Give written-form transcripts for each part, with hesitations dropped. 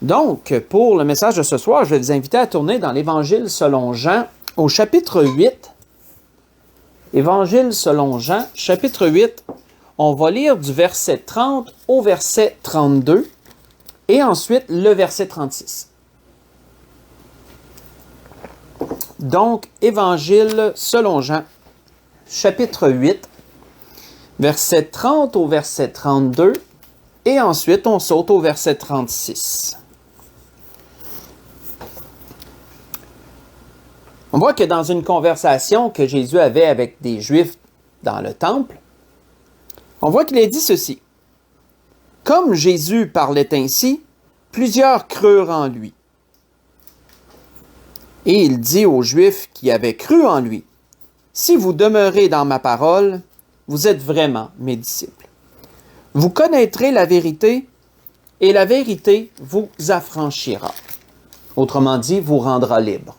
Donc, pour le message de ce soir, je vais vous inviter à tourner dans l'Évangile selon Jean, au chapitre 8. Évangile selon Jean, chapitre 8. On va lire du verset 30 au verset 32 et ensuite le verset 36. Donc, Évangile selon Jean, chapitre 8, verset 30 au verset 32 et ensuite on saute au verset 36. On voit que dans une conversation que Jésus avait avec des Juifs dans le temple, on voit qu'il a dit ceci. Comme Jésus parlait ainsi, plusieurs crurent en lui. Et il dit aux Juifs qui avaient cru en lui, « Si vous demeurez dans ma parole, vous êtes vraiment mes disciples. Vous connaîtrez la vérité, et la vérité vous affranchira. » Autrement dit, vous rendra libre.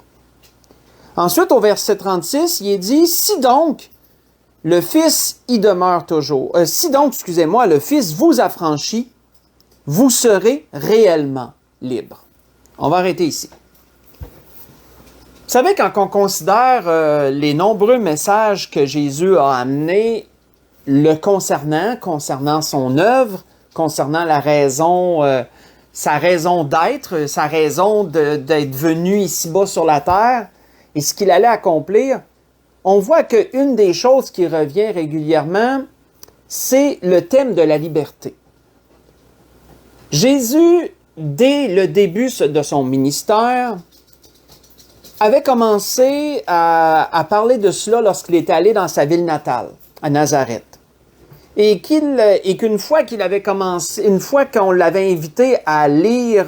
Ensuite, au verset 36, il est dit, « Si donc le Fils y demeure toujours, le Fils vous affranchit, vous serez réellement libre. » On va arrêter ici. Vous savez, quand on considère les nombreux messages que Jésus a amenés le concernant son œuvre, concernant la raison, sa raison d'être, sa raison d'être venu ici-bas sur la terre et ce qu'il allait accomplir, on voit qu'une des choses qui revient régulièrement, c'est le thème de la liberté. Jésus, dès le début de son ministère, avait commencé à parler de cela lorsqu'il était allé dans sa ville natale, à Nazareth. Et qu'une fois qu'il avait commencé, une fois qu'on l'avait invité à lire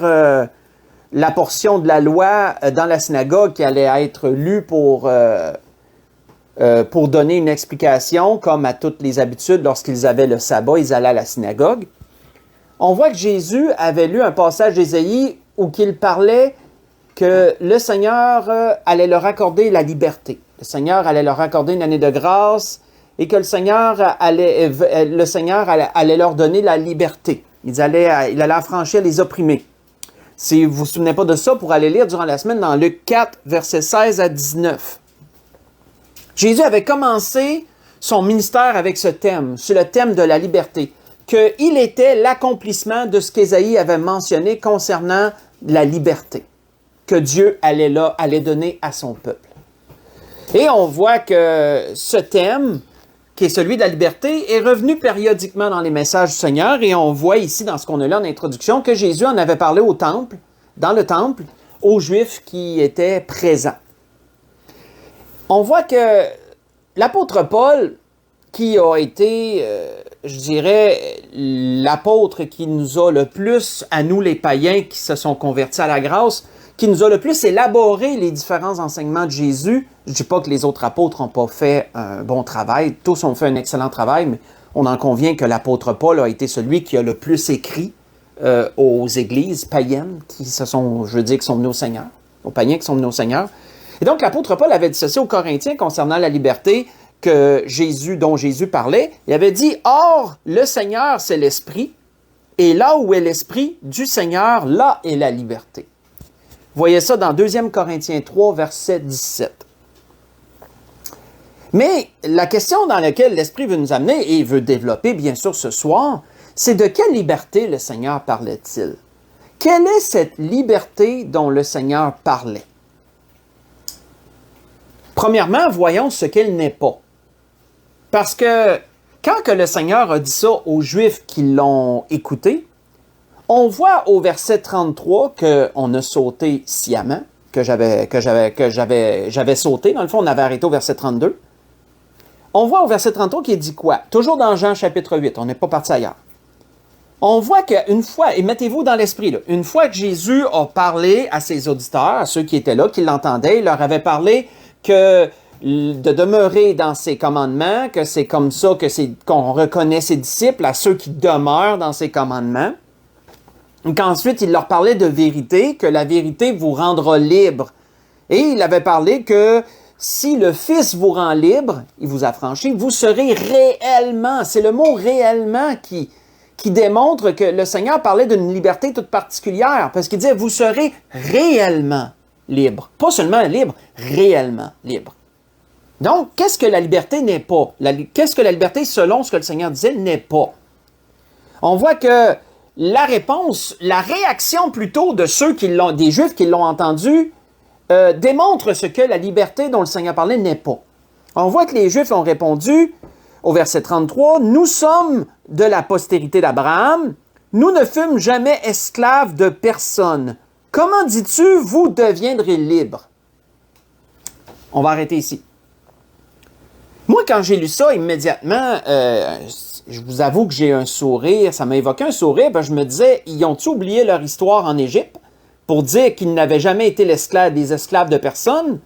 la portion de la loi dans la synagogue qui allait être lue pour donner une explication, comme à toutes les habitudes, lorsqu'ils avaient le sabbat, ils allaient à la synagogue. On voit que Jésus avait lu un passage d'Ésaïe où il parlait que le Seigneur allait leur accorder la liberté. Le Seigneur allait leur accorder une année de grâce et que le Seigneur allait leur donner la liberté. Il allait affranchir les opprimés. Si vous ne vous souvenez pas de ça, pour aller lire durant la semaine dans Luc 4, versets 16 à 19. Jésus avait commencé son ministère avec ce thème, sur le thème de la liberté, qu'il était l'accomplissement de ce qu'Ésaïe avait mentionné concernant la liberté que Dieu allait donner à son peuple. Et on voit que ce thème, qui est celui de la liberté, est revenu périodiquement dans les messages du Seigneur, et on voit ici, dans ce qu'on a lu en introduction, que Jésus en avait parlé au temple, dans le temple, aux Juifs qui étaient présents. On voit que l'apôtre Paul, qui a été, l'apôtre qui nous a le plus, à nous les païens qui se sont convertis à la grâce, qui nous a le plus élaboré les différents enseignements de Jésus. Je ne dis pas que les autres apôtres n'ont pas fait un bon travail, tous ont fait un excellent travail, mais on en convient que l'apôtre Paul a été celui qui a le plus écrit aux églises païennes qui sont venus au Seigneur, aux païens qui sont venus au Seigneur. Et donc l'apôtre Paul avait dit ceci aux Corinthiens concernant la liberté dont Jésus parlait. Il avait dit, « Or, le Seigneur, c'est l'Esprit, et là où est l'Esprit du Seigneur, là est la liberté. » Vous voyez ça dans 2 Corinthiens 3, verset 17. Mais la question dans laquelle l'Esprit veut nous amener et veut développer, bien sûr, ce soir, c'est de quelle liberté le Seigneur parlait-il? Quelle est cette liberté dont le Seigneur parlait? Premièrement, voyons ce qu'elle n'est pas. Parce que quand que le Seigneur a dit ça aux Juifs qui l'ont écouté, on voit au verset 33 qu'on a sauté sciemment, que j'avais sauté. Dans le fond, on avait arrêté au verset 32. On voit au verset 33 qu'il dit quoi? Toujours dans Jean chapitre 8, on n'est pas parti ailleurs. On voit qu'une fois, et mettez-vous dans l'esprit, là, une fois que Jésus a parlé à ses auditeurs, à ceux qui étaient là, qui l'entendaient, il leur avait parlé de demeurer dans ses commandements, que c'est comme ça qu'on reconnaît ses disciples, à ceux qui demeurent dans ses commandements. Qu'ensuite, il leur parlait de vérité, que la vérité vous rendra libre. Et il avait parlé que si le Fils vous rend libre, il vous affranchit, vous serez réellement, c'est le mot réellement qui qui démontre que le Seigneur parlait d'une liberté toute particulière, parce qu'il disait, vous serez réellement libre. Pas seulement libre, réellement libre. Donc, qu'est-ce que la liberté n'est pas? Qu'est-ce que la liberté, selon ce que le Seigneur disait, n'est pas? On voit que la réponse, la réaction plutôt de ceux qui l'ont, des Juifs qui l'ont entendu, démontre ce que la liberté dont le Seigneur parlait n'est pas. On voit que les Juifs ont répondu au verset 33, « Nous sommes de la postérité d'Abraham, nous ne fûmes jamais esclaves de personne. Comment dis-tu, vous deviendrez libres? » On va arrêter ici. Moi, quand j'ai lu ça, immédiatement, je vous avoue que j'ai un sourire, ça m'a évoqué un sourire, parce que je me disais, ils ont-ils oublié leur histoire en Égypte pour dire qu'ils n'avaient jamais été des esclaves de personne?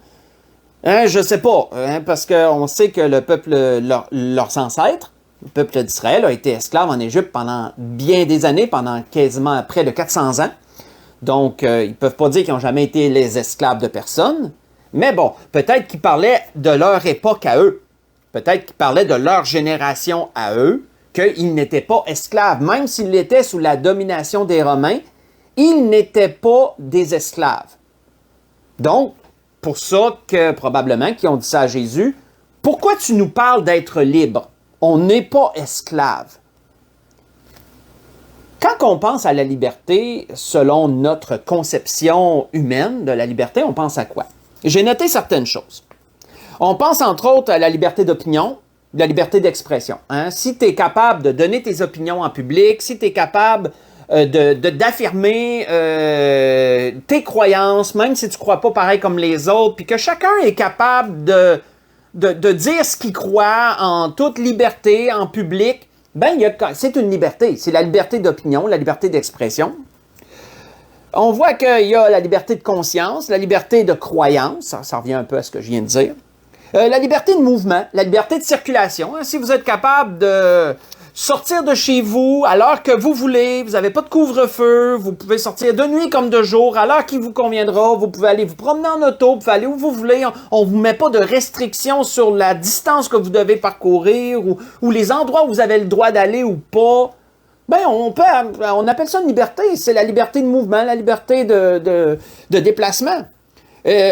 Hein, je ne sais pas, hein, parce qu'on sait que le peuple, leurs ancêtres, le peuple d'Israël, a été esclave en Égypte pendant bien des années, pendant quasiment près de 400 ans. Donc, ils ne peuvent pas dire qu'ils n'ont jamais été les esclaves de personne. Mais bon, peut-être qu'ils parlaient de leur époque à eux. Peut-être qu'ils parlaient de leur génération à eux, qu'ils n'étaient pas esclaves. Même s'ils étaient sous la domination des Romains, ils n'étaient pas des esclaves. Donc, pour ça que probablement qu'ils ont dit ça à Jésus, « Pourquoi tu nous parles d'être libre? On n'est pas esclaves. » Quand on pense à la liberté, selon notre conception humaine de la liberté, on pense à quoi? J'ai noté certaines choses. On pense entre autres à la liberté d'opinion, la liberté d'expression. Hein? Si tu es capable de donner tes opinions en public, si tu es capable d'affirmer tes croyances, même si tu ne crois pas pareil comme les autres, puis que chacun est capable de dire ce qu'il croit en toute liberté, en public, ben c'est une liberté. C'est la liberté d'opinion, la liberté d'expression. On voit qu'il y a la liberté de conscience, la liberté de croyance, ça revient un peu à ce que je viens de dire. La liberté de mouvement, la liberté de circulation. Hein, si vous êtes capable de sortir de chez vous à l'heure que vous voulez, vous n'avez pas de couvre-feu, vous pouvez sortir de nuit comme de jour, à l'heure qui vous conviendra, vous pouvez aller vous promener en auto, vous pouvez aller où vous voulez, on ne vous met pas de restrictions sur la distance que vous devez parcourir ou les endroits où vous avez le droit d'aller ou pas. Ben, on appelle ça une liberté, c'est la liberté de mouvement, la liberté de déplacement.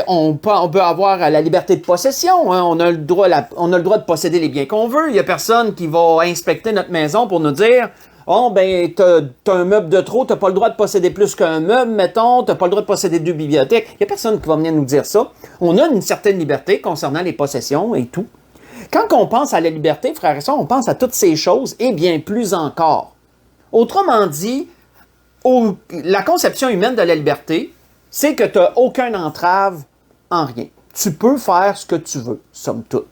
On peut avoir la liberté de possession. Hein. On a le droit de posséder les biens qu'on veut. Il n'y a personne qui va inspecter notre maison pour nous dire « Oh, ben, t'as un meuble de trop, t'as pas le droit de posséder plus qu'un meuble, mettons, t'as pas le droit de posséder 2 bibliothèques. » Il n'y a personne qui va venir nous dire ça. On a une certaine liberté concernant les possessions et tout. Quand on pense à la liberté, frères et sœurs, on pense à toutes ces choses et bien plus encore. Autrement dit, la conception humaine de la liberté, c'est que tu n'as aucune entrave en rien. Tu peux faire ce que tu veux, somme toute.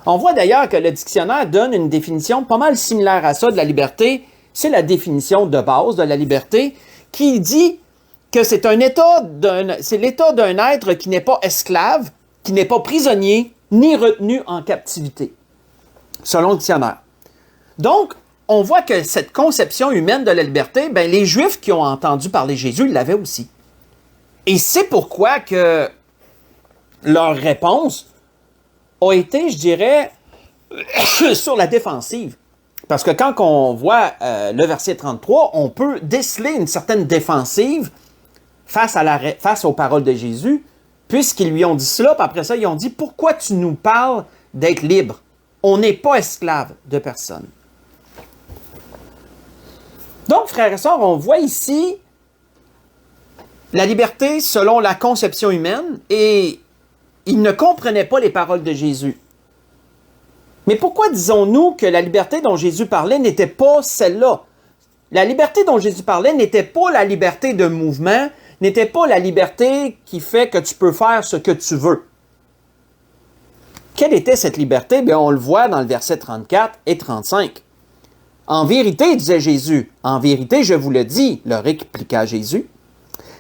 On voit d'ailleurs que le dictionnaire donne une définition pas mal similaire à ça de la liberté. C'est la définition de base de la liberté qui dit que c'est l'état d'un être qui n'est pas esclave, qui n'est pas prisonnier, ni retenu en captivité, selon le dictionnaire. Donc, on voit que cette conception humaine de la liberté, ben, les Juifs qui ont entendu parler Jésus, ils l'avaient aussi. Et c'est pourquoi que leur réponse a été, je dirais, sur la défensive. Parce que quand on voit le verset 33, on peut déceler une certaine défensive face aux paroles de Jésus, puisqu'ils lui ont dit cela, puis après ça, ils ont dit « Pourquoi tu nous parles d'être libre? On n'est pas esclave de personne. » Donc, frères et sœurs, on voit ici la liberté selon la conception humaine, et ils ne comprenaient pas les paroles de Jésus. Mais pourquoi disons-nous que la liberté dont Jésus parlait n'était pas celle-là? La liberté dont Jésus parlait n'était pas la liberté de mouvement, n'était pas la liberté qui fait que tu peux faire ce que tu veux. Quelle était cette liberté? Bien, on le voit dans le verset 34 et 35. « En vérité, disait Jésus, en vérité, je vous le dis, leur répliqua Jésus,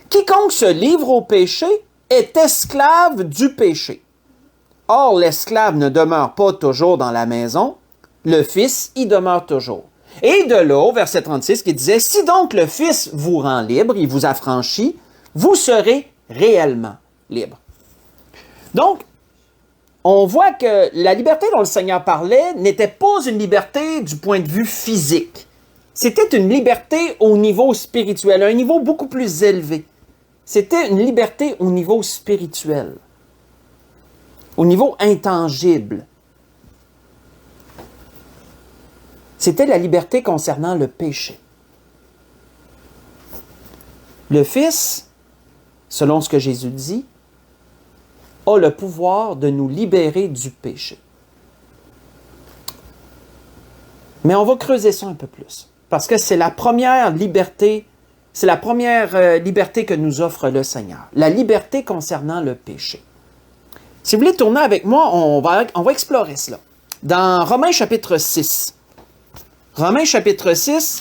quiconque se livre au péché est esclave du péché. Or, l'esclave ne demeure pas toujours dans la maison, le Fils y demeure toujours. » Et de là, au verset 36, qui disait, « Si donc le Fils vous rend libre, il vous affranchit, vous serez réellement libre. » Donc, on voit que la liberté dont le Seigneur parlait n'était pas une liberté du point de vue physique. C'était une liberté au niveau spirituel, un niveau beaucoup plus élevé. C'était une liberté au niveau spirituel, au niveau intangible. C'était la liberté concernant le péché. Le Fils, selon ce que Jésus dit, a le pouvoir de nous libérer du péché. Mais on va creuser ça un peu plus, parce que c'est la première liberté, que nous offre le Seigneur, la liberté concernant le péché. Si vous voulez tourner avec moi, on va explorer cela. Dans Romains chapitre 6, Romains chapitre 6,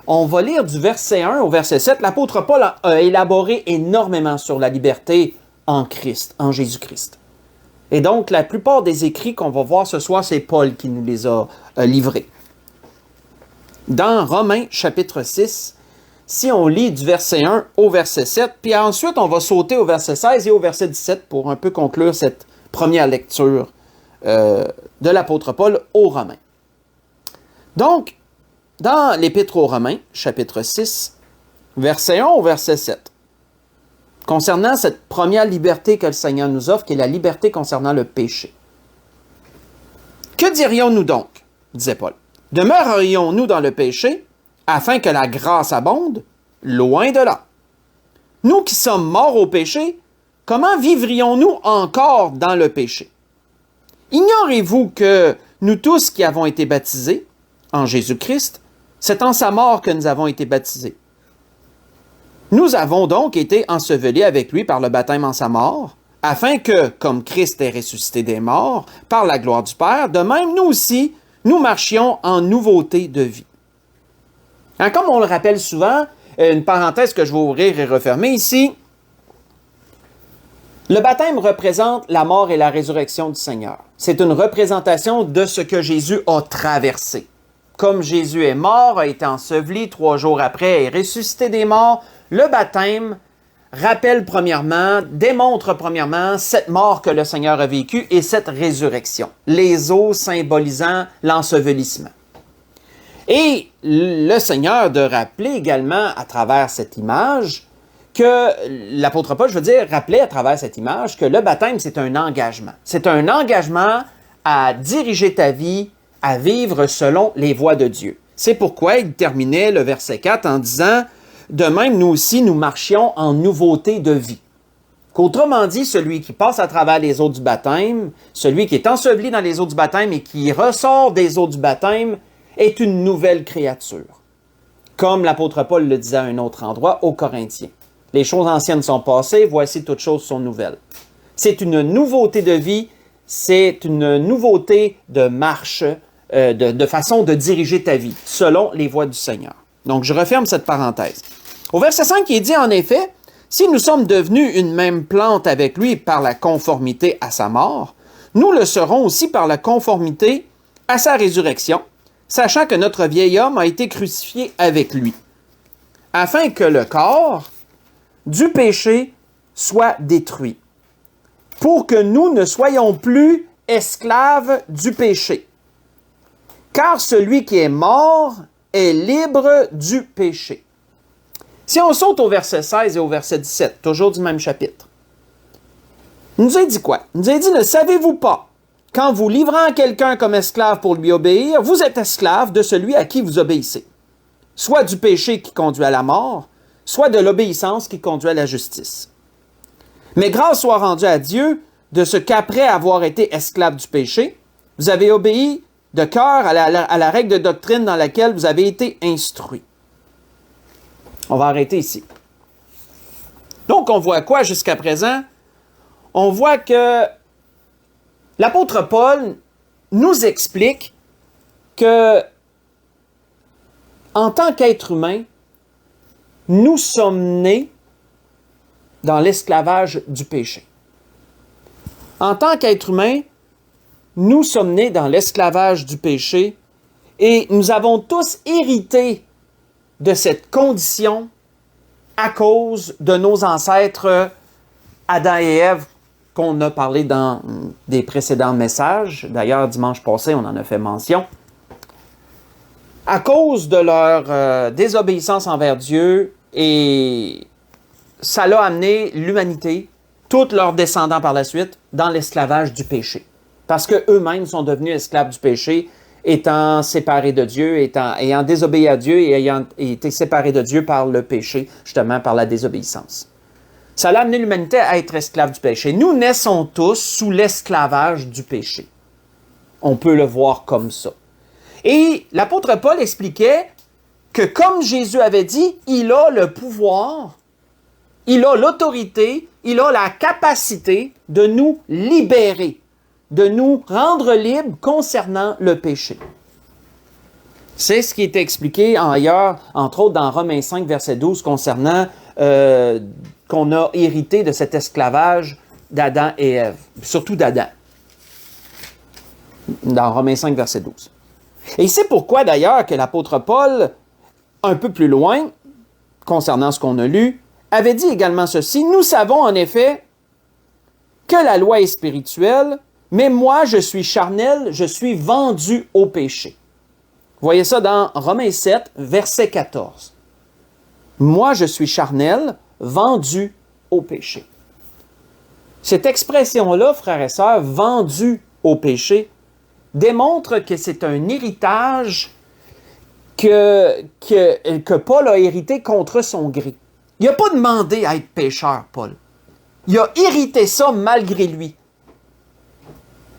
on va lire du verset 1 au verset 7. L'apôtre Paul a élaboré énormément sur la liberté en Christ, en Jésus-Christ. Et donc, la plupart des écrits qu'on va voir ce soir, c'est Paul qui nous les a livrés. Dans Romains chapitre 6, si on lit du verset 1 au verset 7, puis ensuite on va sauter au verset 16 et au verset 17 pour un peu conclure cette première lecture de l'apôtre Paul aux Romains. Donc, dans l'Épître aux Romains, chapitre 6, verset 1 au verset 7, concernant cette première liberté que le Seigneur nous offre, qui est la liberté concernant le péché. Que dirions-nous donc, disait Paul? Demeurerions-nous dans le péché, afin que la grâce abonde? Loin de là. Nous qui sommes morts au péché, comment vivrions-nous encore dans le péché? Ignorez-vous que nous tous qui avons été baptisés en Jésus-Christ, c'est en sa mort que nous avons été baptisés. Nous avons donc été ensevelis avec lui par le baptême en sa mort, afin que, comme Christ est ressuscité des morts, par la gloire du Père, de même nous aussi, nous marchions en nouveauté de vie. Hein, comme on le rappelle souvent, une parenthèse que je vais ouvrir et refermer ici, le baptême représente la mort et la résurrection du Seigneur. C'est une représentation de ce que Jésus a traversé. Comme Jésus est mort, a été enseveli, 3 jours après est ressuscité des morts, le baptême démontre premièrement cette mort que le Seigneur a vécue et cette résurrection. Les eaux symbolisant l'ensevelissement. Et le Seigneur de rappeler également à travers cette image que l'apôtre Paul, rappelait à travers cette image que le baptême, c'est un engagement. C'est un engagement à diriger ta vie, à vivre selon les voies de Dieu. C'est pourquoi il terminait le verset 4 en disant « De même, nous aussi, nous marchions en nouveauté de vie. » Qu'autrement dit, celui qui passe à travers les eaux du baptême, celui qui est enseveli dans les eaux du baptême et qui ressort des eaux du baptême, est une nouvelle créature. Comme l'apôtre Paul le disait à un autre endroit, aux Corinthiens. Les choses anciennes sont passées, voici toutes choses sont nouvelles. C'est une nouveauté de vie, c'est une nouveauté de marche, de façon de diriger ta vie, selon les voies du Seigneur. Donc, je referme cette parenthèse. Au verset 5, il est dit en effet, « Si nous sommes devenus une même plante avec lui par la conformité à sa mort, nous le serons aussi par la conformité à sa résurrection, sachant que notre vieil homme a été crucifié avec lui, afin que le corps du péché soit détruit, pour que nous ne soyons plus esclaves du péché. Car celui qui est mort est libre du péché. » Si on saute au verset 16 et au verset 17, toujours du même chapitre, il nous a dit quoi? Il nous a dit, ne savez-vous pas, quand vous livrant quelqu'un comme esclave pour lui obéir, vous êtes esclave de celui à qui vous obéissez, soit du péché qui conduit à la mort, soit de l'obéissance qui conduit à la justice. Mais grâce soit rendue à Dieu de ce qu'après avoir été esclave du péché, vous avez obéi de cœur à la règle de doctrine dans laquelle vous avez été instruit. On va arrêter ici. Donc, on voit quoi jusqu'à présent? On voit que l'apôtre Paul nous explique que, en tant qu'être humain, nous sommes nés dans l'esclavage du péché. En tant qu'être humain, nous sommes nés dans l'esclavage du péché et nous avons tous hérité de cette condition à cause de nos ancêtres Adam et Ève qu'on a parlé dans des précédents messages. D'ailleurs, dimanche passé, on en a fait mention. à cause de leur désobéissance envers Dieu, et ça l'a amené l'humanité, tous leurs descendants par la suite, dans l'esclavage du péché. Parce qu'eux-mêmes sont devenus esclaves du péché, étant séparés de Dieu, ayant désobéi à Dieu et ayant été séparés de Dieu par le péché, justement par la désobéissance. Ça a amené l'humanité à être esclave du péché. Nous naissons tous sous l'esclavage du péché. On peut le voir comme ça. Et l'apôtre Paul expliquait que comme Jésus avait dit, il a le pouvoir, il a l'autorité, il a la capacité de nous libérer, de nous rendre libres concernant le péché. C'est ce qui est expliqué ailleurs, entre autres dans Romains 5, verset 12, concernant qu'on a hérité de cet esclavage d'Adam et Ève, surtout d'Adam, dans Romains 5, verset 12. Et c'est pourquoi d'ailleurs que l'apôtre Paul, un peu plus loin, concernant ce qu'on a lu, avait dit également ceci: « Nous savons en effet que la loi est spirituelle, mais moi je suis charnel, je suis vendu au péché. » Vous voyez ça dans Romains 7, verset 14. « Moi je suis charnel, vendu au péché. » Cette expression-là, frères et sœurs, « vendu au péché », démontre que c'est un héritage que Paul a hérité contre son gré. Il n'a pas demandé à être pécheur, Paul. Il a hérité ça malgré lui.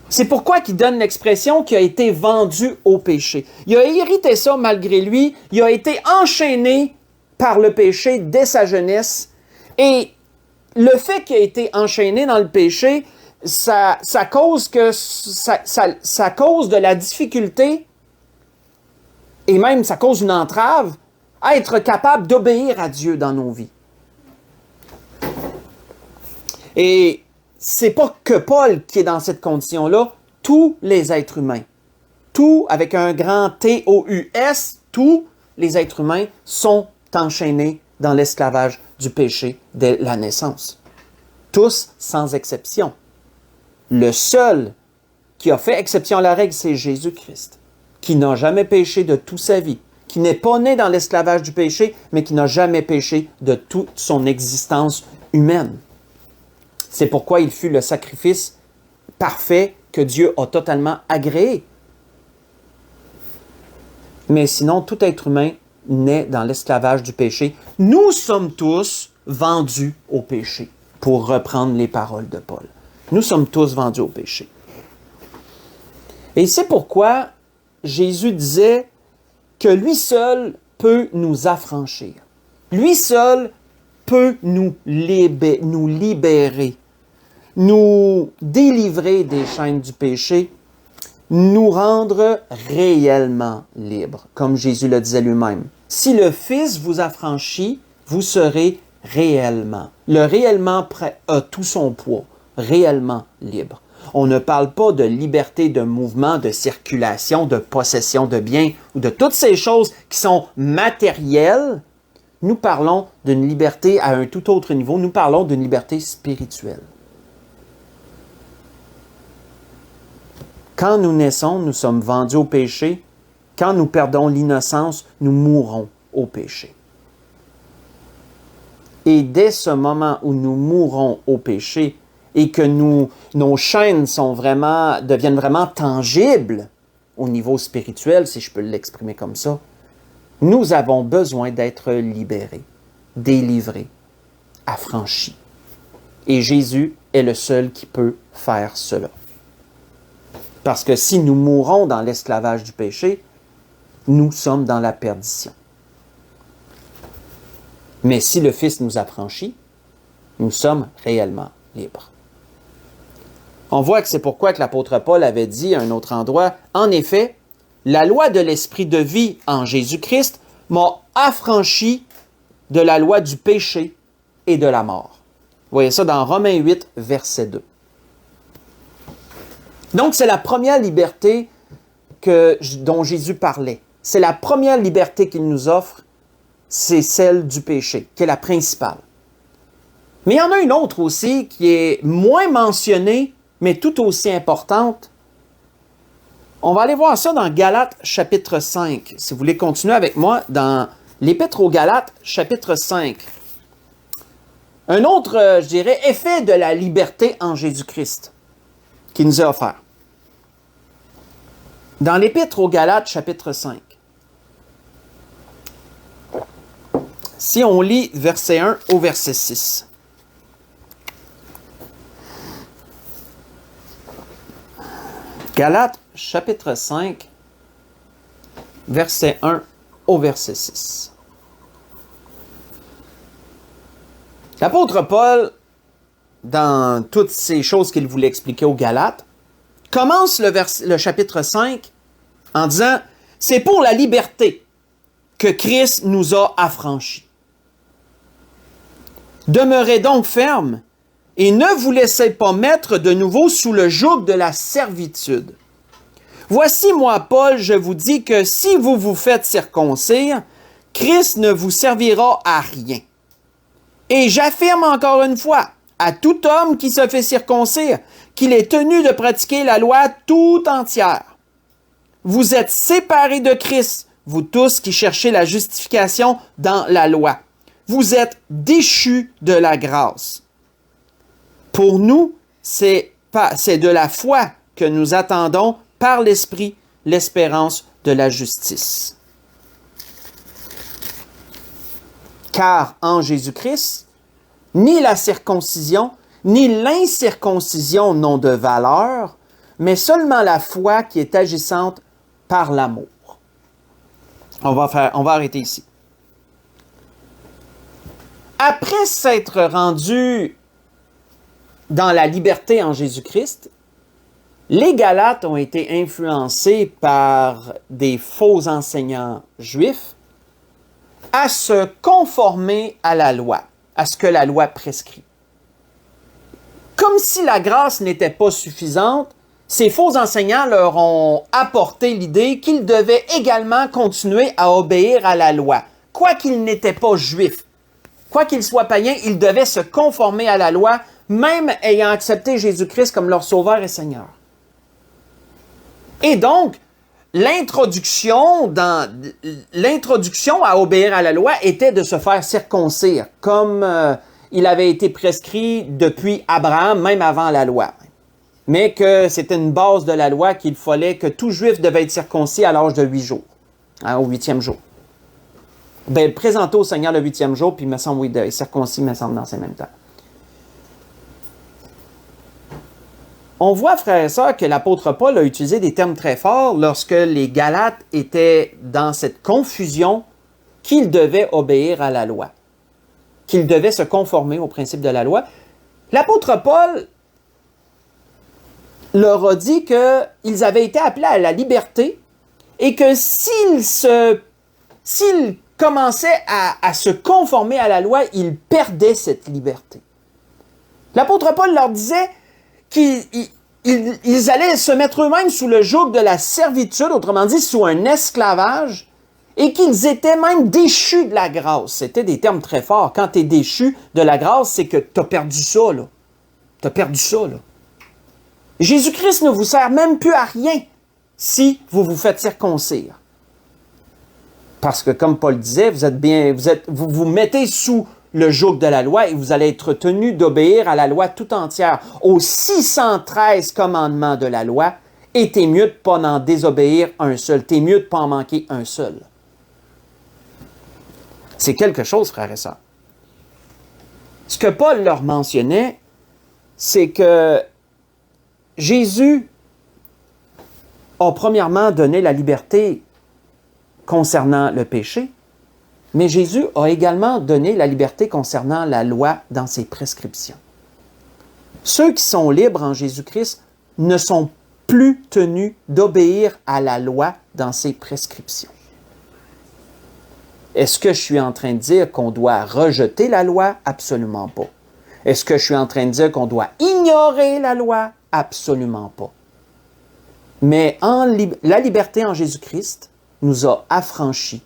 C'est pourquoi il donne l'expression qu'il a été vendu au péché. Il a hérité ça malgré lui. Il a été enchaîné par le péché dès sa jeunesse. Et le fait qu'il a été enchaîné dans le péché, ça cause de la difficulté, et même ça cause une entrave à être capable d'obéir à Dieu dans nos vies. Et c'est pas que Paul qui est dans cette condition-là, tous les êtres humains, tout avec un grand T-O-U-S, tous les êtres humains sont enchaînés dans l'esclavage du péché dès la naissance. Tous sans exception. Le seul qui a fait exception à la règle, c'est Jésus-Christ, qui n'a jamais péché de toute sa vie, qui n'est pas né dans l'esclavage du péché, mais qui n'a jamais péché de toute son existence humaine. C'est pourquoi il fut le sacrifice parfait que Dieu a totalement agréé. Mais sinon, tout être humain naît dans l'esclavage du péché. Nous sommes tous vendus au péché, pour reprendre les paroles de Paul. Nous sommes tous vendus au péché. Et c'est pourquoi Jésus disait que lui seul peut nous affranchir. Lui seul peut nous libérer, nous délivrer des chaînes du péché, nous rendre réellement libres, comme Jésus le disait lui-même. Si le Fils vous affranchit, vous serez réellement. Le réellement a tout son poids, réellement libre. On ne parle pas de liberté de mouvement, de circulation, de possession de biens ou de toutes ces choses qui sont matérielles. Nous parlons d'une liberté à un tout autre niveau. Nous parlons d'une liberté spirituelle. Quand nous naissons, nous sommes vendus au péché. Quand nous perdons l'innocence, nous mourrons au péché. Et dès ce moment où nous mourons au péché et que nos chaînes deviennent vraiment tangibles au niveau spirituel, si je peux l'exprimer comme ça, nous avons besoin d'être libérés, délivrés, affranchis. Et Jésus est le seul qui peut faire cela. Parce que si nous mourons dans l'esclavage du péché, nous sommes dans la perdition. Mais si le Fils nous affranchit, nous sommes réellement libres. On voit que c'est pourquoi que l'apôtre Paul avait dit à un autre endroit, « En effet, la loi de l'esprit de vie en Jésus-Christ m'a affranchi de la loi du péché et de la mort. » Vous voyez ça dans Romains 8, verset 2. Donc, c'est la première liberté dont Jésus parlait. C'est la première liberté qu'il nous offre, c'est celle du péché, qui est la principale. Mais il y en a une autre aussi qui est moins mentionnée, mais tout aussi importante. On va aller voir ça dans Galates chapitre 5. Si vous voulez continuer avec moi dans l'Épître aux Galates chapitre 5. Un autre, je dirais, effet de la liberté en Jésus-Christ qui nous est offert. Dans l'Épître aux Galates chapitre 5. Si on lit verset 1 au verset 6. Galates chapitre 5, verset 1 au verset 6. L'apôtre Paul, dans toutes ces choses qu'il voulait expliquer aux Galates, commence le chapitre 5 en disant « C'est pour la liberté que Christ nous a affranchis. Demeurez donc fermes et ne vous laissez pas mettre de nouveau sous le joug de la servitude. Voici, moi, Paul, je vous dis que si vous vous faites circoncire, Christ ne vous servira à rien. Et j'affirme encore une fois à tout homme qui se fait circoncire qu'il est tenu de pratiquer la loi tout entière. Vous êtes séparés de Christ, vous tous qui cherchez la justification dans la loi. Vous êtes déchus de la grâce. Pour nous, c'est de la foi que nous attendons par l'Esprit l'espérance de la justice. Car en Jésus-Christ, ni la circoncision, ni l'incirconcision n'ont de valeur, mais seulement la foi qui est agissante par l'amour. On va arrêter ici. Après s'être rendu dans la liberté en Jésus-Christ, les Galates ont été influencés par des faux enseignants juifs à se conformer à la loi, à ce que la loi prescrit. Comme si la grâce n'était pas suffisante, ces faux enseignants leur ont apporté l'idée qu'ils devaient également continuer à obéir à la loi. Quoiqu'ils n'étaient pas juifs, quoi qu'ils soient païens, ils devaient se conformer à la loi, même ayant accepté Jésus-Christ comme leur Sauveur et Seigneur. Et donc, l'introduction à obéir à la loi était de se faire circoncire, comme il avait été prescrit depuis Abraham, même avant la loi. Mais que c'était une base de la loi qu'il fallait que tout juif devait être circoncis à l'âge de 8 jours, au 8e jour. Ben, présenter au Seigneur le 8e jour, puis il me semble, oui, de circoncis, il me semble, dans ces mêmes temps. On voit, frères et sœurs, que l'apôtre Paul a utilisé des termes très forts lorsque les Galates étaient dans cette confusion qu'ils devaient obéir à la loi, qu'ils devaient se conformer aux principes de la loi. L'apôtre Paul leur a dit qu'ils avaient été appelés à la liberté et que s'ils commençaient à se conformer à la loi, ils perdaient cette liberté. L'apôtre Paul leur disait qu'ils allaient se mettre eux-mêmes sous le joug de la servitude, autrement dit, sous un esclavage, et qu'ils étaient même déchus de la grâce. C'était des termes très forts. Quand tu es déchu de la grâce, c'est que tu as perdu ça, là. Tu as perdu ça, là. Jésus-Christ ne vous sert même plus à rien si vous vous faites circoncire. Parce que, comme Paul disait, vous vous mettez sous le joug de la loi et vous allez être tenus d'obéir à la loi tout entière, aux 613 commandements de la loi, et t'es mieux de ne pas en désobéir un seul, t'es mieux de ne pas en manquer un seul. C'est quelque chose, frères et sœurs. Ce que Paul leur mentionnait, c'est que Jésus a premièrement donné la liberté concernant le péché, mais Jésus a également donné la liberté concernant la loi dans ses prescriptions. Ceux qui sont libres en Jésus-Christ ne sont plus tenus d'obéir à la loi dans ses prescriptions. Est-ce que je suis en train de dire qu'on doit rejeter la loi? Absolument pas. Est-ce que je suis en train de dire qu'on doit ignorer la loi? Absolument pas. Mais la liberté en Jésus-Christ nous a affranchis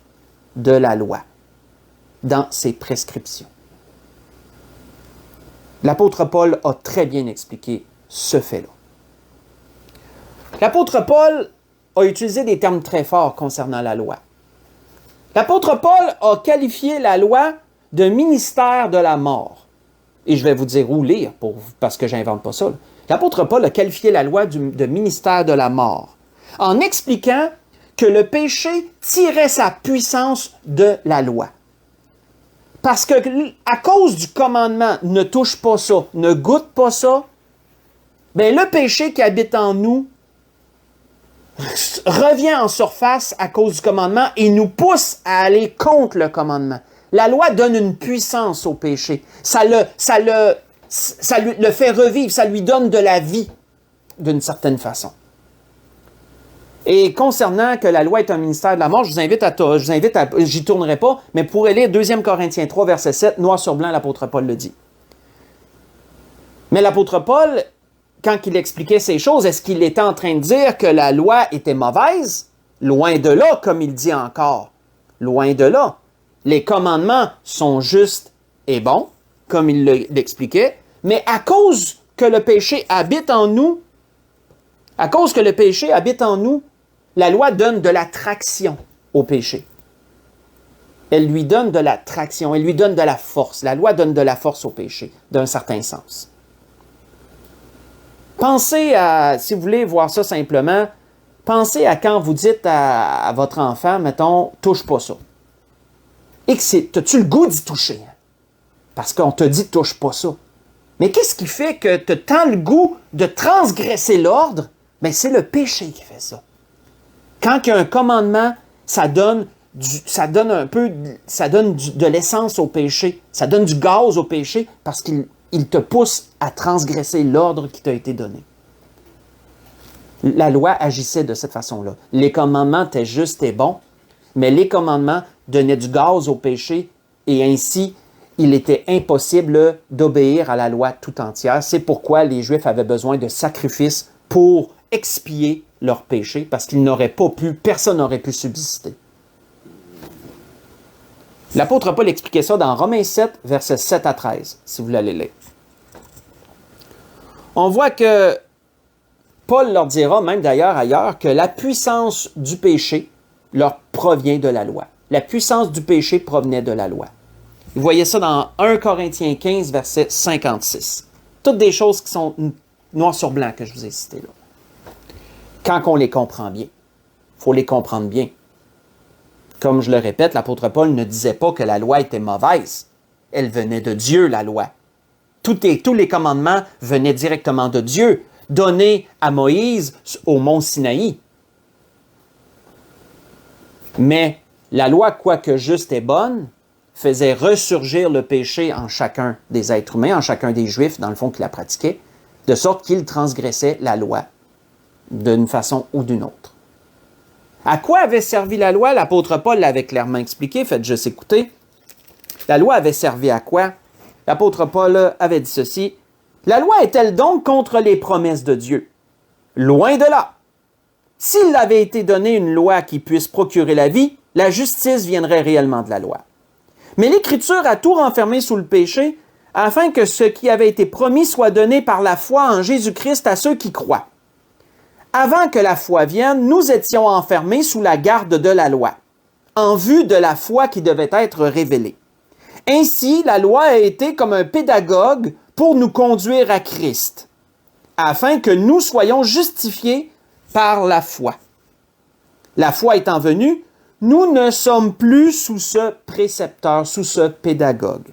de la loi dans ses prescriptions. L'apôtre Paul a très bien expliqué ce fait-là. L'apôtre Paul a utilisé des termes très forts concernant la loi. L'apôtre Paul a qualifié la loi de ministère de la mort. Et je vais vous dire où lire, parce que je n'invente pas ça. L'apôtre Paul a qualifié la loi de ministère de la mort, en expliquant que le péché tirait sa puissance de la loi. Parce que à cause du commandement « ne touche pas ça, ne goûte pas ça », bien, le péché qui habite en nous revient en surface à cause du commandement et nous pousse à aller contre le commandement. La loi donne une puissance au péché. Ça le fait revivre, ça lui donne de la vie, d'une certaine façon. Et concernant que la loi est un ministère de la mort, je vous invite j'y tournerai pas, mais vous pourrez lire 2 Corinthiens 3, verset 7, noir sur blanc, l'apôtre Paul le dit. Mais l'apôtre Paul, quand il expliquait ces choses, est-ce qu'il était en train de dire que la loi était mauvaise? Loin de là, comme il dit encore. Loin de là. Les commandements sont justes et bons, comme il l'expliquait, mais à cause que le péché habite en nous, la loi donne de l'attraction au péché. Elle lui donne de l'attraction, elle lui donne de la force. La loi donne de la force au péché, d'un certain sens. Pensez à, si vous voulez voir ça simplement, pensez à quand vous dites à votre enfant, mettons, « touche pas ça ». Et que as-tu le goût d'y toucher? Parce qu'on te dit « touche pas ça ». Mais qu'est-ce qui fait que tu as tant le goût de transgresser l'ordre? Bien, c'est le péché qui fait ça. Quand il y a un commandement, ça donne de l'essence au péché. Ça donne du gaz au péché parce qu'il te pousse à transgresser l'ordre qui t'a été donné. La loi agissait de cette façon-là. Les commandements étaient justes et bons, mais les commandements donnaient du gaz au péché et ainsi, il était impossible d'obéir à la loi tout entière. C'est pourquoi les Juifs avaient besoin de sacrifices pour expier leurs péchés, parce qu'ils n'auraient pas pu, personne n'aurait pu subsister. L'apôtre Paul expliquait ça dans Romains 7, versets 7 à 13, si vous l'allez lire. On voit que Paul leur dira, même d'ailleurs ailleurs, que la puissance du péché leur provient de la loi. La puissance du péché provenait de la loi. Vous voyez ça dans 1 Corinthiens 15, verset 56. Toutes des choses qui sont noir sur blanc que je vous ai citées là. Quand on les comprend bien. Il faut les comprendre bien. Comme je le répète, l'apôtre Paul ne disait pas que la loi était mauvaise. Elle venait de Dieu, la loi. Tous les commandements venaient directement de Dieu, donnés à Moïse au mont Sinaï. Mais la loi, quoique juste et bonne, faisait ressurgir le péché en chacun des êtres humains, en chacun des Juifs, dans le fond, qui la pratiquaient, de sorte qu'ils transgressaient la loi d'une façon ou d'une autre. À quoi avait servi la loi? L'apôtre Paul l'avait clairement expliqué, faites juste écouter. La loi avait servi à quoi? L'apôtre Paul avait dit ceci. La loi est-elle donc contre les promesses de Dieu? Loin de là. S'il avait été donné une loi qui puisse procurer la vie, la justice viendrait réellement de la loi. Mais l'Écriture a tout renfermé sous le péché, afin que ce qui avait été promis soit donné par la foi en Jésus-Christ à ceux qui croient. Avant que la foi vienne, nous étions enfermés sous la garde de la loi, en vue de la foi qui devait être révélée. Ainsi, la loi a été comme un pédagogue pour nous conduire à Christ, afin que nous soyons justifiés par la foi. La foi étant venue, nous ne sommes plus sous ce précepteur, sous ce pédagogue.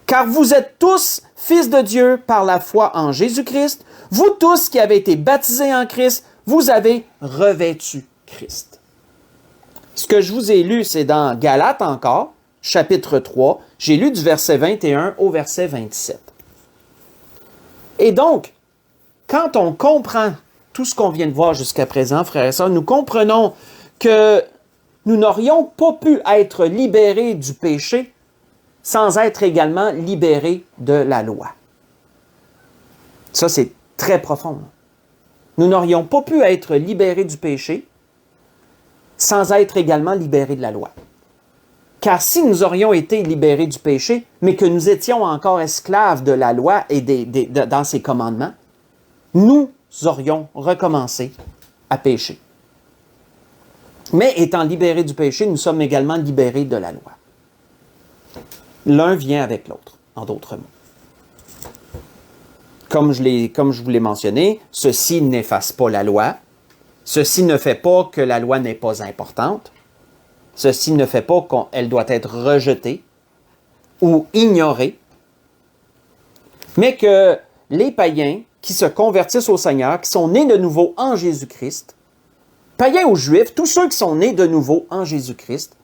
Car vous êtes tous fils de Dieu par la foi en Jésus-Christ. Vous tous qui avez été baptisés en Christ, vous avez revêtu Christ. Ce que je vous ai lu, c'est dans Galates encore, chapitre 3. J'ai lu du verset 21 au verset 27. Et donc, quand on comprend tout ce qu'on vient de voir jusqu'à présent, frères et sœurs, nous comprenons que nous n'aurions pas pu être libérés du péché sans être également libérés de la loi. Ça, c'est très profond. Nous n'aurions pas pu être libérés du péché sans être également libérés de la loi. Car si nous aurions été libérés du péché, mais que nous étions encore esclaves de la loi et dans ses commandements, nous aurions recommencé à pécher. Mais étant libérés du péché, nous sommes également libérés de la loi. L'un vient avec l'autre, en d'autres mots. Comme je vous l'ai mentionné, ceci n'efface pas la loi. Ceci ne fait pas que la loi n'est pas importante. Ceci ne fait pas qu'elle doit être rejetée ou ignorée. Mais que les païens qui se convertissent au Seigneur, qui sont nés de nouveau en Jésus-Christ, païens ou juifs, tous ceux qui sont nés de nouveau en Jésus-Christ,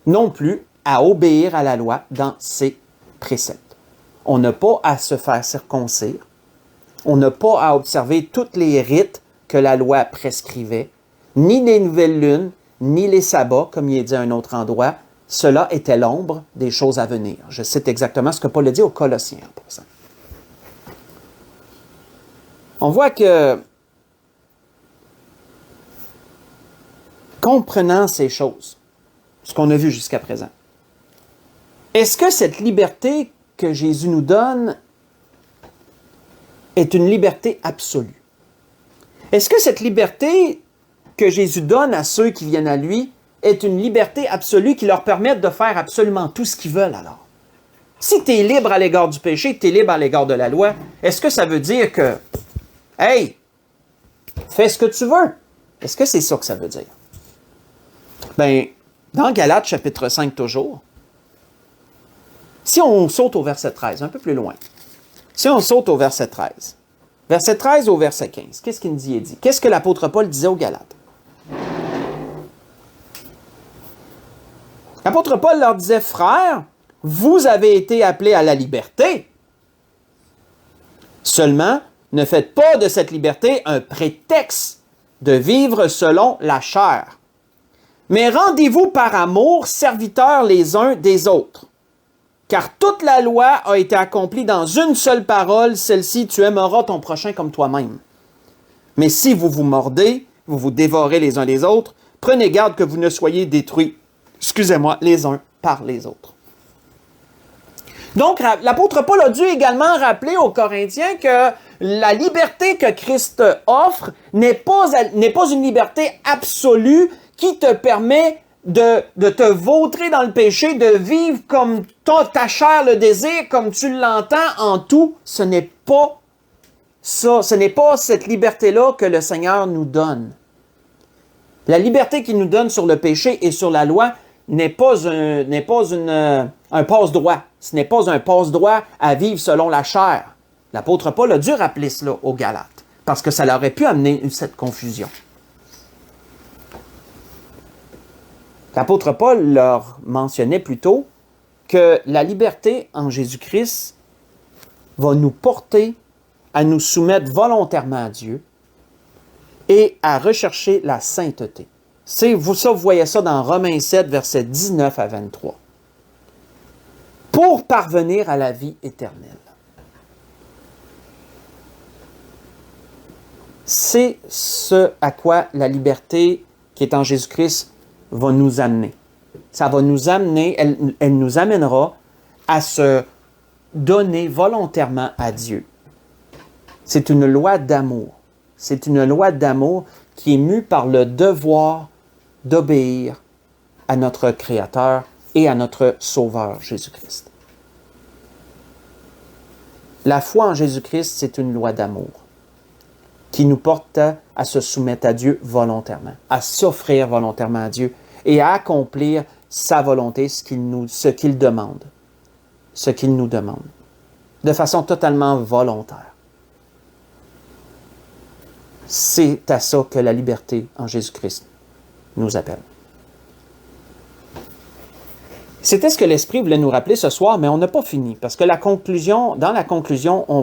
n'ont plus à obéir à la loi dans ses préceptes. On n'a pas à se faire circoncire. On n'a pas à observer tous les rites que la loi prescrivait, ni les nouvelles lunes, ni les sabbats, comme il est dit à un autre endroit. Cela était l'ombre des choses à venir. Je cite exactement ce que Paul a dit aux Colossiens pour ça. On voit que, comprenant ces choses, ce qu'on a vu jusqu'à présent, est-ce que cette liberté que Jésus nous donne est une liberté absolue? Est-ce que cette liberté que Jésus donne à ceux qui viennent à lui est une liberté absolue qui leur permet de faire absolument tout ce qu'ils veulent alors? Si tu es libre à l'égard du péché, tu es libre à l'égard de la loi, est-ce que ça veut dire que, hey, fais ce que tu veux? Est-ce que c'est ça que ça veut dire? Bien, dans Galates chapitre 5 toujours, si on saute au verset 13, un peu plus loin, si on saute au verset 13, verset 13 au verset 15, qu'est-ce qu'il nous y est dit? Qu'est-ce que l'apôtre Paul disait aux Galates? L'apôtre Paul leur disait, « Frères, vous avez été appelés à la liberté. Seulement, ne faites pas de cette liberté un prétexte de vivre selon la chair. Mais rendez-vous par amour serviteurs les uns des autres. Car toute la loi a été accomplie dans une seule parole, celle-ci, tu aimeras ton prochain comme toi-même. Mais si vous vous mordez, vous vous dévorez les uns les autres, prenez garde que vous ne soyez détruits, les uns par les autres. » Donc, l'apôtre Paul a dû également rappeler aux Corinthiens que la liberté que Christ offre n'est pas une liberté absolue qui te permet de te vautrer dans le péché, de vivre comme ta chair le désire, comme tu l'entends en tout. Ce n'est pas ça. Ce n'est pas cette liberté-là que le Seigneur nous donne. La liberté qu'il nous donne sur le péché et sur la loi n'est pas un passe-droit. Ce n'est pas un passe-droit à vivre selon la chair. L'apôtre Paul a dû rappeler cela aux Galates, parce que ça leur aurait pu amener cette confusion. L'apôtre Paul leur mentionnait plutôt que la liberté en Jésus-Christ va nous porter à nous soumettre volontairement à Dieu et à rechercher la sainteté. Vous voyez ça dans Romains 7, versets 19 à 23. Pour parvenir à la vie éternelle. C'est ce à quoi la liberté qui est en Jésus-Christ va nous amener. Ça va nous amener, elle nous amènera à se donner volontairement à Dieu. C'est une loi d'amour. C'est une loi d'amour qui est mue par le devoir d'obéir à notre Créateur et à notre Sauveur Jésus-Christ. La foi en Jésus-Christ, c'est une loi d'amour qui nous porte à se soumettre à Dieu volontairement, à s'offrir volontairement à Dieu et à accomplir sa volonté, ce qu'il nous demande, ce qu'il nous demande, de façon totalement volontaire. C'est à ça que la liberté en Jésus-Christ nous appelle. C'était ce que l'Esprit voulait nous rappeler ce soir, mais on n'a pas fini, parce que dans la conclusion, on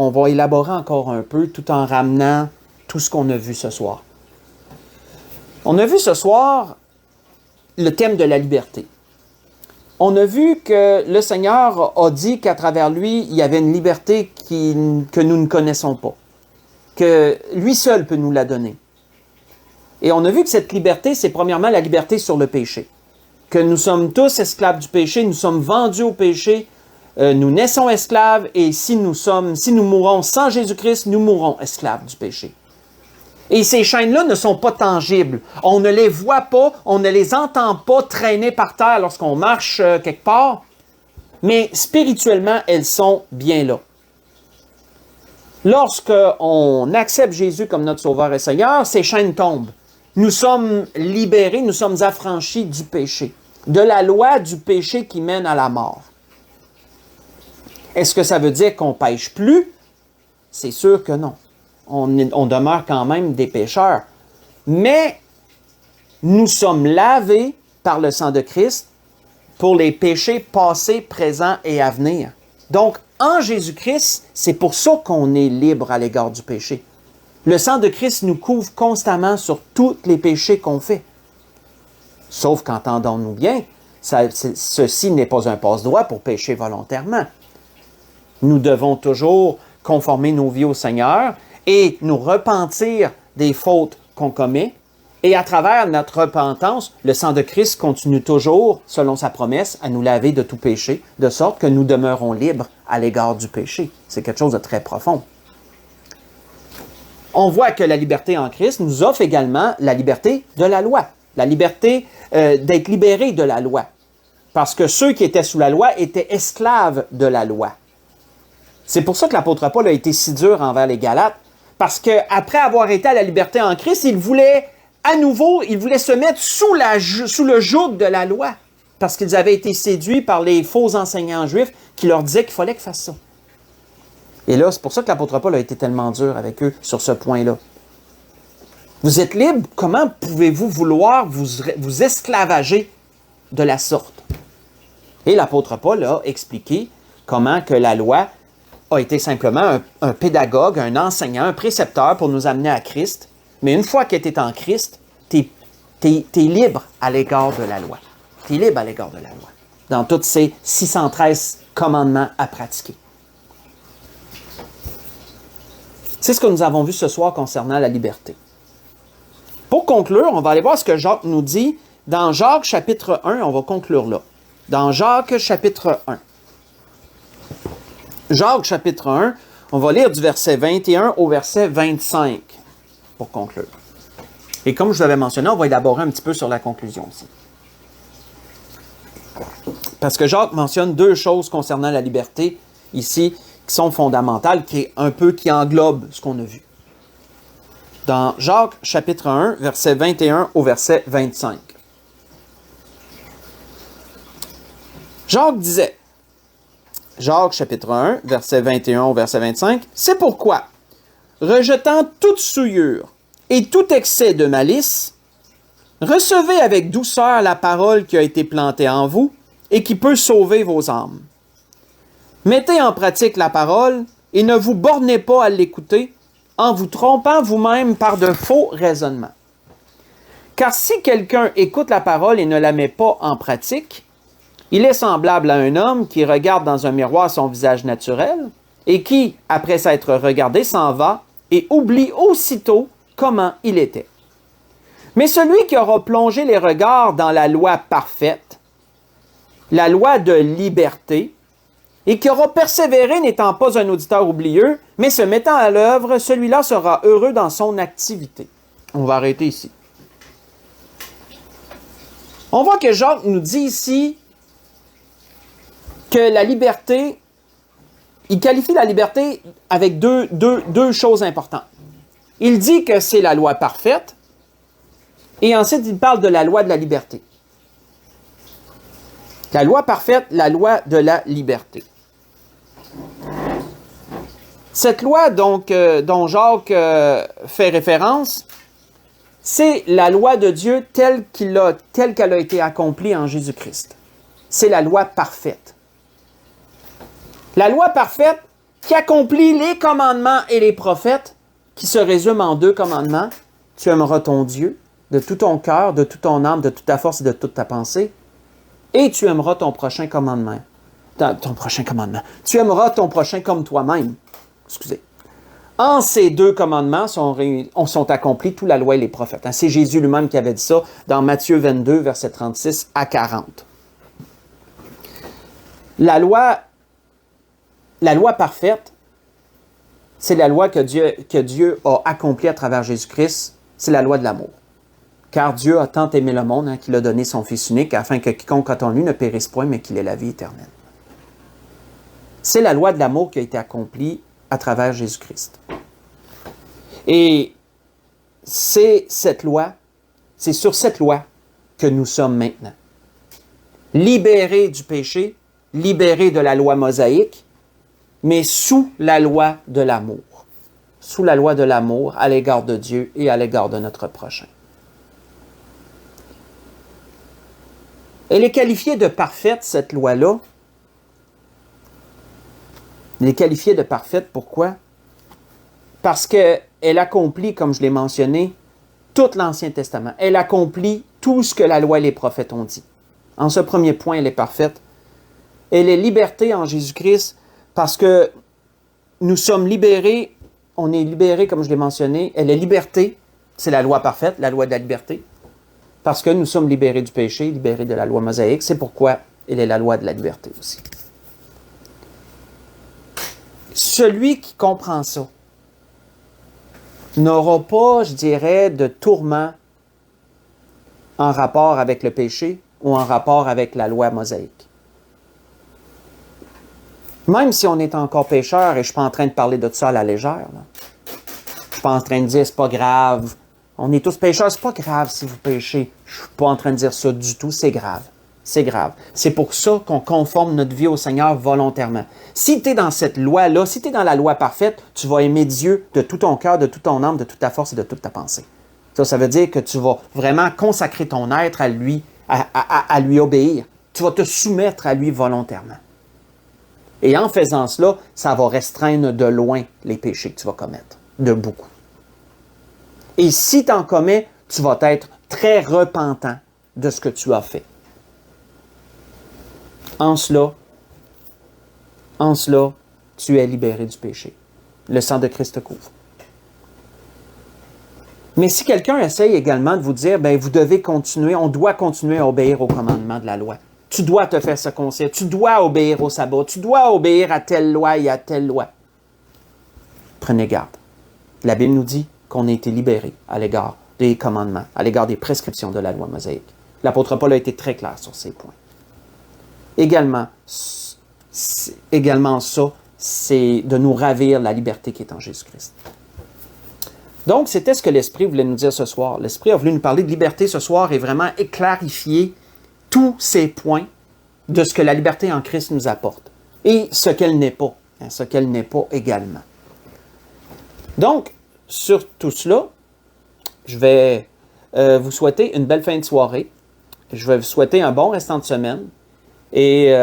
va élaborer encore un peu, tout en ramenant tout ce qu'on a vu ce soir. On a vu ce soir le thème de la liberté. On a vu que le Seigneur a dit qu'à travers lui, il y avait une liberté que nous ne connaissons pas, que lui seul peut nous la donner. Et on a vu que cette liberté, c'est premièrement la liberté sur le péché. Que nous sommes tous esclaves du péché, nous sommes vendus au péché, nous naissons esclaves et si nous mourons sans Jésus-Christ, nous mourrons esclaves du péché. Et ces chaînes-là ne sont pas tangibles. On ne les voit pas, on ne les entend pas traîner par terre lorsqu'on marche quelque part, mais spirituellement, elles sont bien là. Lorsqu'on accepte Jésus comme notre Sauveur et Seigneur, ces chaînes tombent. Nous sommes libérés, nous sommes affranchis du péché, de la loi du péché qui mène à la mort. Est-ce que ça veut dire qu'on ne pêche plus? C'est sûr que non. On demeure quand même des pécheurs. Mais nous sommes lavés par le sang de Christ pour les péchés passés, présents et à venir. Donc, en Jésus-Christ, c'est pour ça qu'on est libre à l'égard du péché. Le sang de Christ nous couvre constamment sur tous les péchés qu'on fait. Sauf qu'entendons-nous bien, ceci n'est pas un passe-droit pour pécher volontairement. Nous devons toujours conformer nos vies au Seigneur et nous repentir des fautes qu'on commet. Et à travers notre repentance, le sang de Christ continue toujours, selon sa promesse, à nous laver de tout péché, de sorte que nous demeurons libres à l'égard du péché. C'est quelque chose de très profond. On voit que la liberté en Christ nous offre également la liberté de la loi, la liberté d'être libérés de la loi. Parce que ceux qui étaient sous la loi étaient esclaves de la loi. C'est pour ça que l'apôtre Paul a été si dur envers les Galates, parce qu'après avoir été à la liberté en Christ, il voulait à nouveau, ils voulaient se mettre sous le joug de la loi, parce qu'ils avaient été séduits par les faux enseignants juifs qui leur disaient qu'il fallait qu'ils fassent ça. Et là, c'est pour ça que l'apôtre Paul a été tellement dur avec eux sur ce point-là. Vous êtes libres, comment pouvez-vous vouloir vous esclavager de la sorte? Et l'apôtre Paul a expliqué comment que la loi a été simplement un pédagogue, un enseignant, un précepteur pour nous amener à Christ. Mais une fois que tu es en Christ, tu es libre à l'égard de la loi. Tu es libre à l'égard de la loi. Dans tous ces 613 commandements à pratiquer. C'est ce que nous avons vu ce soir concernant la liberté. Pour conclure, on va aller voir ce que Jacques nous dit dans Jacques chapitre 1. On va conclure là. Dans Jacques chapitre 1. Jacques chapitre 1, on va lire du verset 21 au verset 25 pour conclure. Et comme je vous avais mentionné, on va élaborer un petit peu sur la conclusion aussi. Parce que Jacques mentionne deux choses concernant la liberté ici qui sont fondamentales, qui englobent ce qu'on a vu. Dans Jacques chapitre 1, verset 21 au verset 25. Jacques disait, Jacques chapitre 1, verset 21 au verset 25, « C'est pourquoi, rejetant toute souillure et tout excès de malice, recevez avec douceur la parole qui a été plantée en vous et qui peut sauver vos âmes. Mettez en pratique la parole et ne vous bornez pas à l'écouter en vous trompant vous-même par de faux raisonnements. Car si quelqu'un écoute la parole et ne la met pas en pratique, il est semblable à un homme qui regarde dans un miroir son visage naturel et qui, après s'être regardé, s'en va et oublie aussitôt comment il était. Mais celui qui aura plongé les regards dans la loi parfaite, la loi de liberté, et qui aura persévéré n'étant pas un auditeur oublieux, mais se mettant à l'œuvre, celui-là sera heureux dans son activité. » On va arrêter ici. On voit que Jacques nous dit ici que la liberté, il qualifie la liberté avec deux choses importantes. Il dit que c'est la loi parfaite, et ensuite il parle de la loi de la liberté. La loi parfaite, la loi de la liberté. Cette loi donc, dont Jacques fait référence, c'est la loi de Dieu telle qu'elle a été accomplie en Jésus-Christ. C'est la loi parfaite. La loi parfaite qui accomplit les commandements et les prophètes, qui se résument en deux commandements. Tu aimeras ton Dieu de tout ton cœur, de toute ton âme, de toute ta force et de toute ta pensée. Et tu aimeras ton prochain commandement. Tu aimeras ton prochain comme toi-même. Excusez. En ces deux commandements sont accomplis toute la loi et les prophètes. C'est Jésus lui-même qui avait dit ça dans Matthieu 22, versets 36 à 40. La loi parfaite, c'est la loi que Dieu a accomplie à travers Jésus-Christ, c'est la loi de l'amour. Car Dieu a tant aimé le monde qu'il a donné son Fils unique afin que quiconque entend lui ne périsse point, mais qu'il ait la vie éternelle. C'est la loi de l'amour qui a été accomplie à travers Jésus-Christ. Et c'est sur cette loi que nous sommes maintenant. Libérés du péché, libérés de la loi mosaïque, mais sous la loi de l'amour. Sous la loi de l'amour à l'égard de Dieu et à l'égard de notre prochain. Elle est qualifiée de parfaite, cette loi-là. Elle est qualifiée de parfaite, pourquoi? Parce qu'elle accomplit, comme je l'ai mentionné, tout l'Ancien Testament. Elle accomplit tout ce que la loi et les prophètes ont dit. En ce premier point, elle est parfaite. Elle est liberté en Jésus-Christ parce que nous sommes libérés, on est libérés, comme je l'ai mentionné. Elle est liberté, c'est la loi parfaite, la loi de la liberté. Parce que nous sommes libérés du péché, libérés de la loi mosaïque. C'est pourquoi elle est la loi de la liberté aussi. Celui qui comprend ça n'aura pas, je dirais, de tourment en rapport avec le péché ou en rapport avec la loi mosaïque. Même si on est encore pécheur, et je ne suis pas en train de parler de ça à la légère, là. Je ne suis pas en train de dire c'est pas grave. On est tous pécheurs, c'est pas grave si vous péchez. Je ne suis pas en train de dire ça du tout, c'est grave. C'est grave. C'est pour ça qu'on conforme notre vie au Seigneur volontairement. Si tu es dans cette loi-là, si tu es dans la loi parfaite, tu vas aimer Dieu de tout ton cœur, de toute ton âme, de toute ta force et de toute ta pensée. Ça veut dire que tu vas vraiment consacrer ton être à lui, à lui obéir. Tu vas te soumettre à lui volontairement. Et en faisant cela, ça va restreindre de loin les péchés que tu vas commettre, de beaucoup. Et si tu en commets, tu vas être très repentant de ce que tu as fait. En cela, tu es libéré du péché. Le sang de Christ te couvre. Mais si quelqu'un essaye également de vous dire, bien, vous devez continuer, on doit continuer à obéir aux commandements de la loi. Tu dois te faire circoncire, tu dois obéir au sabbat, tu dois obéir à telle loi et à telle loi. Prenez garde. La Bible nous dit qu'on a été libéré à l'égard des commandements, à l'égard des prescriptions de la loi mosaïque. L'apôtre Paul a été très clair sur ces points. Également ça, c'est de nous ravir la liberté qui est en Jésus-Christ. Donc, c'était ce que l'Esprit voulait nous dire ce soir. L'Esprit a voulu nous parler de liberté ce soir et vraiment clarifier tous ces points de ce que la liberté en Christ nous apporte et ce qu'elle n'est pas, ce qu'elle n'est pas également. Donc, sur tout cela, je vais vous souhaiter une belle fin de soirée. Je vais vous souhaiter un bon restant de semaine. Et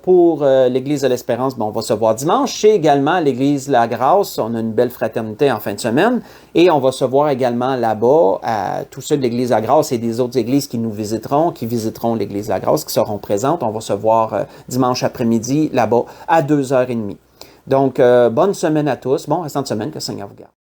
pour l'Église de l'Espérance, on va se voir dimanche. Chez également l'Église La Grâce, on a une belle fraternité en fin de semaine. Et on va se voir également là-bas, à tous ceux de l'Église La Grâce et des autres églises qui nous visiteront, qui visiteront l'Église La Grâce, qui seront présentes. On va se voir dimanche après-midi là-bas à 2h30. Donc, bonne semaine à tous. Bon restant de semaine, que le Seigneur vous garde.